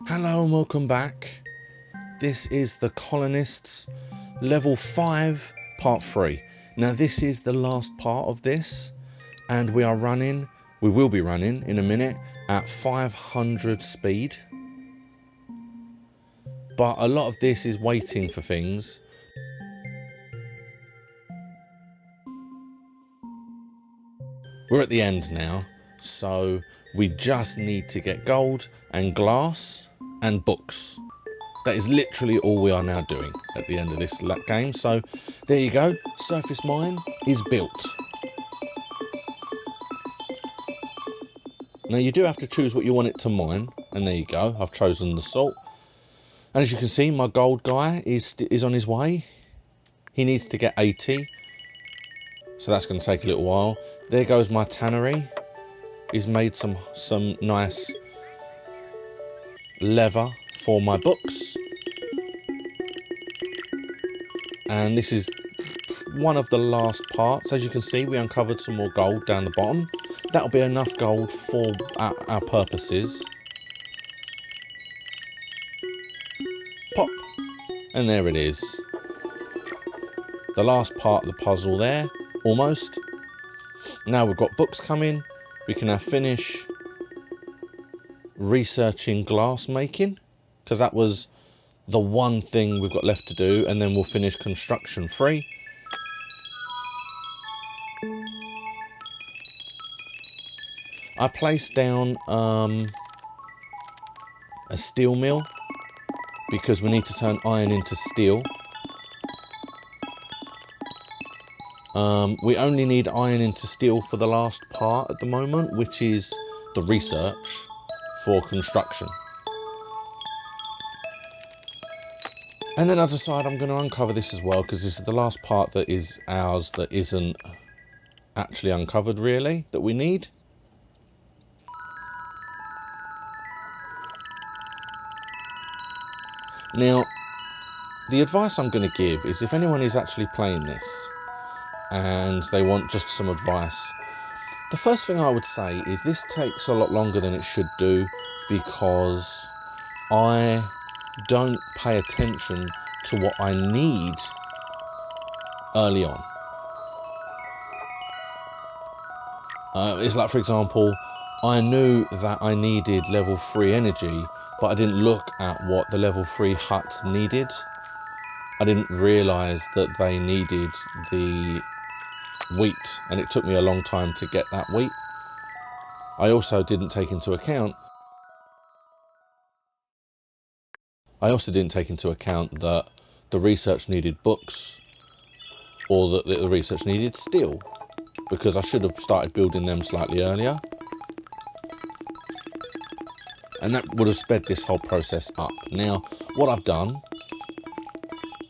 Hello and welcome back. This is the Colonists level 5 part 3. Now this is the last part of this and we will be running in a minute at 500 speed. But a lot of this is waiting for things. We're at the end now, so we just need to get gold and glass and books. That is literally all we are now doing at the end of this game. So there you go, surface mine is built. Now you do have to choose what you want it to mine, and there you go, I've chosen the salt. And as you can see, my gold guy is on his way. He needs to get 80, so that's going to take a little while. There goes my tannery. He's made some nice leather for my books. And this is one of the last parts. As you can see, we uncovered some more gold down the bottom. That'll be enough gold for our purposes. Pop, and there it is. The last part of the puzzle there, almost. Now we've got books coming. We can now finish researching glass making, because that was the one thing we've got left to do, and then we'll finish construction 3. I placed down a steel mill because we need to turn iron into steel. We only need iron into steel for the last part at the moment, which is the research for construction. And then I decide I'm going to uncover this as well, because this is the last part that is ours that isn't actually uncovered really, that we need. Now, the advice I'm going to give is if anyone is actually playing this and they want just some advice, the first thing I would say is this takes a lot longer than it should do because I don't pay attention to what I need early on. It's like, for example, I knew that I needed level 3 energy, but I didn't look at what the level 3 huts needed. I didn't realise that they needed the wheat, and it took me a long time to get that wheat. I also didn't take into account that the research needed books, or that the research needed steel, because I should have started building them slightly earlier. And that would have sped this whole process up. Now, what I've done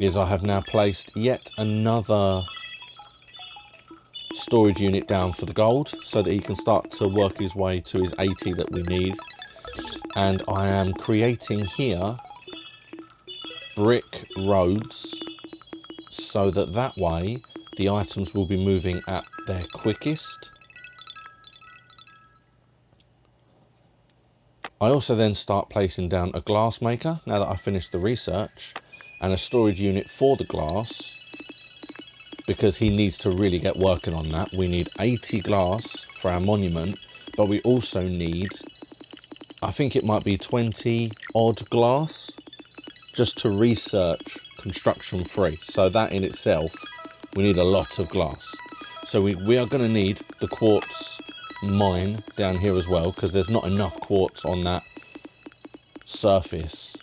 is I have now placed yet another storage unit down for the gold, so that he can start to work his way to his 80 that we need. And I am creating here brick roads, so that way the items will be moving at their quickest. I also then start placing down a glass maker, now that I've finished the research, and a storage unit for the glass, because he needs to really get working on that. We need 80 glass for our monument, but we also need, I think it might be 20 odd glass, just to research construction 3. So that in itself, we need a lot of glass. So we are going to need the quartz mine down here as well, because there's not enough quartz on that surface.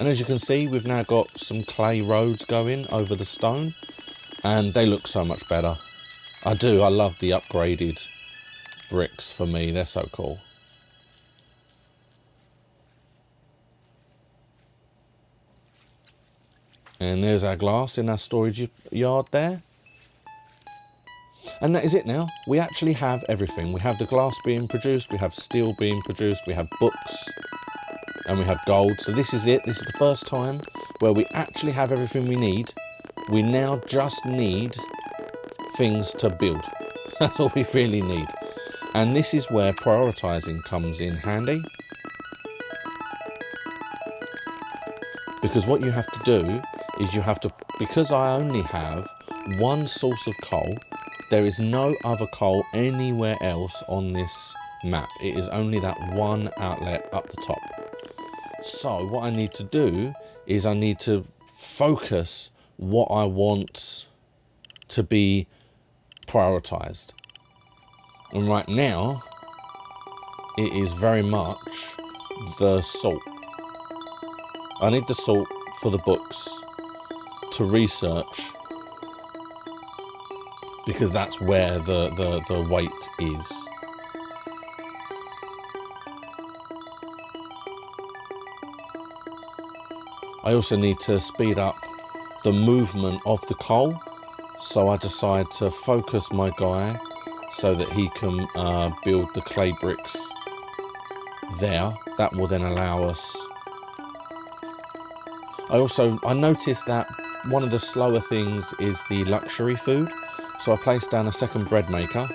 And as you can see, we've now got some clay roads going over the stone, and they look so much better. I love the upgraded bricks. For me, they're so cool. And there's our glass in our storage yard there. And that is it now. We actually have everything. We have the glass being produced, we have steel being produced, we have books, and we have gold. So this is it. This is the first time where we actually have everything we need. We now just need things to build. That's all we really need. And this is where prioritizing comes in handy. Because what you have to do is because I only have one source of coal, there is no other coal anywhere else on this map. It is only that one outlet up the top. So what I need to do is I need to focus what I want to be prioritized. And right now, it is very much the salt. I need the salt for the books to research, because that's where the weight is. I also need to speed up the movement of the coal, so I decide to focus my guy so that he can build the clay bricks there. That will then allow us. I noticed that one of the slower things is the luxury food, so I placed down a second bread maker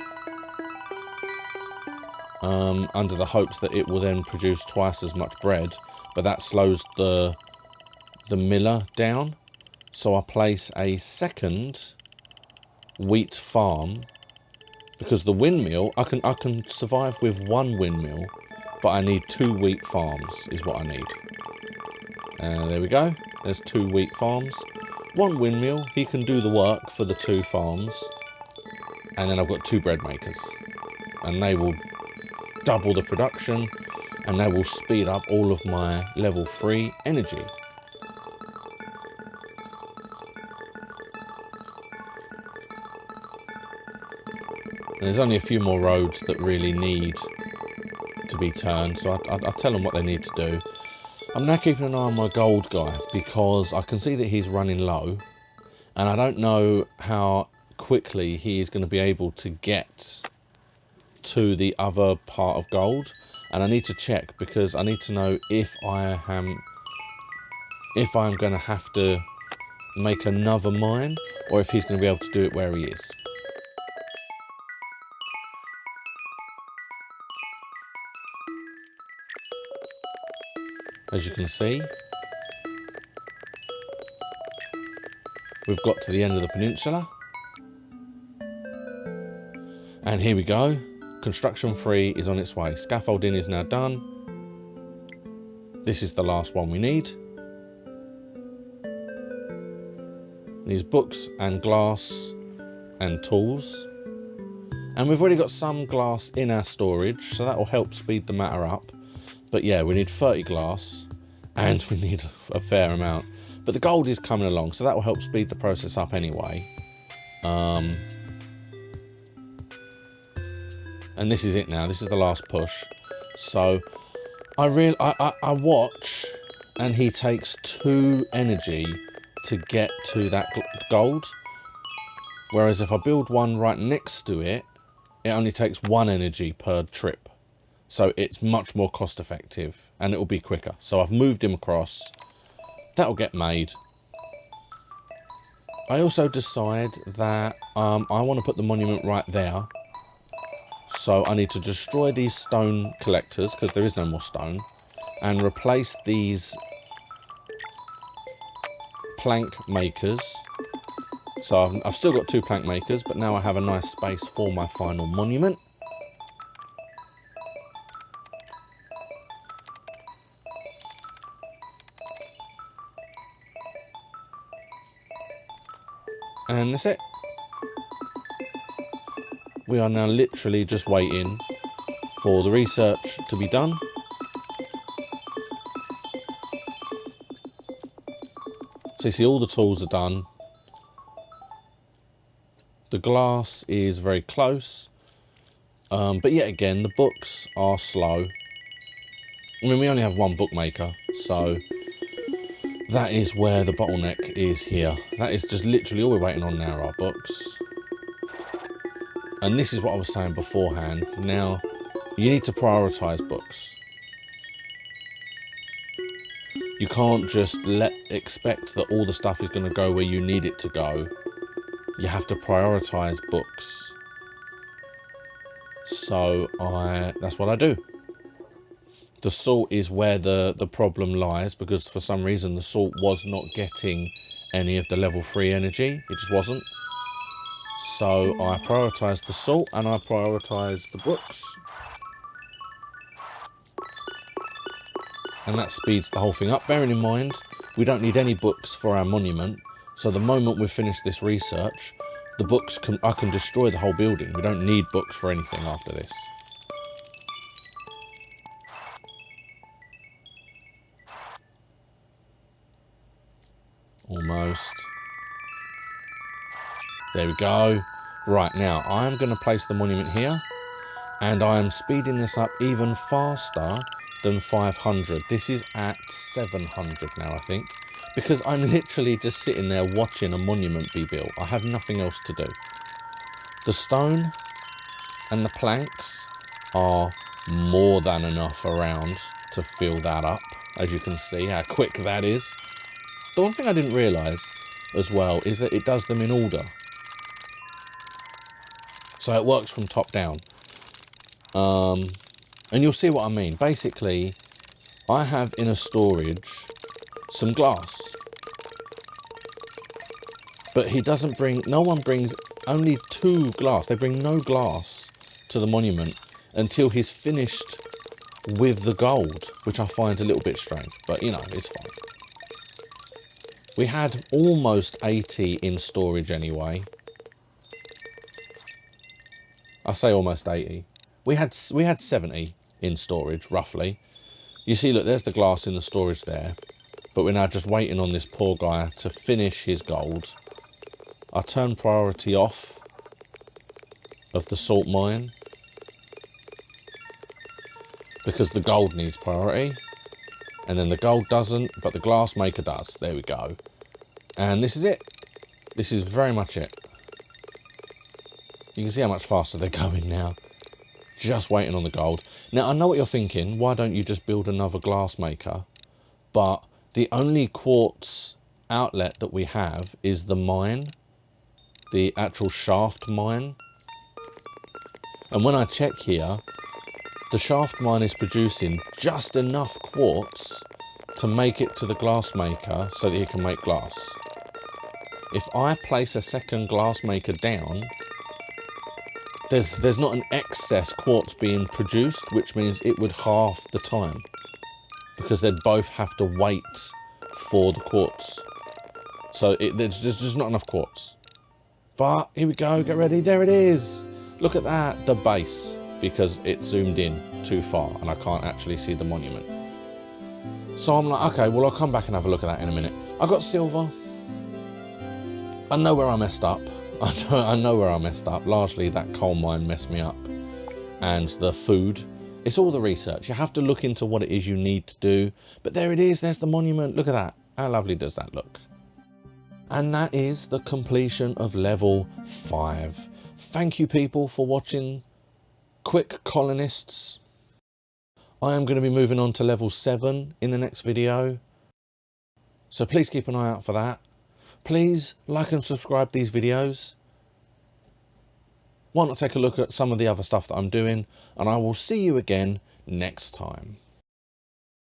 under the hopes that it will then produce twice as much bread, but that slows the miller down. So I place a second wheat farm, because the windmill, I can survive with one windmill, but I need 2 wheat farms is what I need. There we go. There's 2 wheat farms. 1 windmill, he can do the work for the 2 farms. And then I've got 2 bread makers. And they will double the production, and they will speed up all of my level 3 energy. And there's only a few more roads that really need to be turned, so I'll tell them what they need to do. I'm now keeping an eye on my gold guy, because I can see that he's running low, and I don't know how quickly he is going to be able to get to the other part of gold. And I need to check, because I need to know if I'm going to have to make another mine, or if he's going to be able to do it where he is. As you can see, we've got to the end of the peninsula. And here we go. Construction 3 is on its way. Scaffolding is now done. This is the last one we need. These books and glass and tools. And we've already got some glass in our storage, so that will help speed the matter up. But yeah, we need 30 glass, and we need a fair amount. But the gold is coming along, so that will help speed the process up anyway. And this is it now. This is the last push. So I watch, and he takes 2 energy to get to that gold. Whereas if I build one right next to it, it only takes 1 energy per trip. So it's much more cost effective, and it will be quicker. So I've moved him across. That'll get made. I also decide that I want to put the monument right there. So I need to destroy these stone collectors, because there is no more stone, and replace these plank makers. So I've still got 2 plank makers, but now I have a nice space for my final monument. And that's it. We are now literally just waiting for the research to be done. So you see all the tools are done. The glass is very close. But yet again, the books are slow. I mean, we only have 1 bookmaker, so that is where the bottleneck is here. That is just literally all we're waiting on now, are books. And this is what I was saying beforehand. Now, you need to prioritise books. You can't just expect that all the stuff is going to go where you need it to go. You have to prioritise books. So that's what I do. The salt is where the problem lies, because for some reason the salt was not getting any of the level 3 energy. It just wasn't. So I prioritised the salt and I prioritised the books. And that speeds the whole thing up. Bearing in mind, we don't need any books for our monument. So the moment we've finished this research, the books I can destroy the whole building. We don't need books for anything after this. Almost. There we go. Right, now I am going to place the monument here, and I am speeding this up even faster than 500. This is at 700 now, I think, because I'm literally just sitting there watching a monument be built. I have nothing else to do. The stone and the planks are more than enough around to fill that up. As you can see how quick that is. The one thing I didn't realise as well is that it does them in order. So it works from top down. And you'll see what I mean. Basically, I have in a storage some glass. But he doesn't bring, no one brings only 2 glass. They bring no glass to the monument until he's finished with the gold, which I find a little bit strange. But, you know, it's fine. We had almost 80 in storage anyway. I say almost 80. We had 70 in storage, roughly. You see, look, there's the glass in the storage there. But we're now just waiting on this poor guy to finish his gold. I turn priority off of the salt mine, because the gold needs priority. And then the gold doesn't, but the glass maker does. There we go. And this is it. This is very much it. You can see how much faster they're going now. Just waiting on the gold. Now, I know what you're thinking. Why don't you just build another glass maker? But the only quartz outlet that we have is the mine. The actual shaft mine. And when I check here, the shaft mine is producing just enough quartz to make it to the glass maker so that he can make glass. If I place a second glass maker down, there's not an excess quartz being produced, which means it would halve the time, because they'd both have to wait for the quartz. So there's just not enough quartz. But here we go, get ready, there it is. Look at that, the base, because it zoomed in too far and I can't actually see the monument. So I'm like, okay, well, I'll come back and have a look at that in a minute. I got silver. I know where I messed up. I know where I messed up. Largely that coal mine messed me up. And the food. It's all the research. You have to look into what it is you need to do. But there it is. There's the monument. Look at that. How lovely does that look? And that is the completion of level 5. Thank you, people, for watching Quick Colonists. I am going to be moving on to level 7 in the next video. So please keep an eye out for that. Please like and subscribe these videos. Why not take a look at some of the other stuff that I'm doing, and I will see you again next time.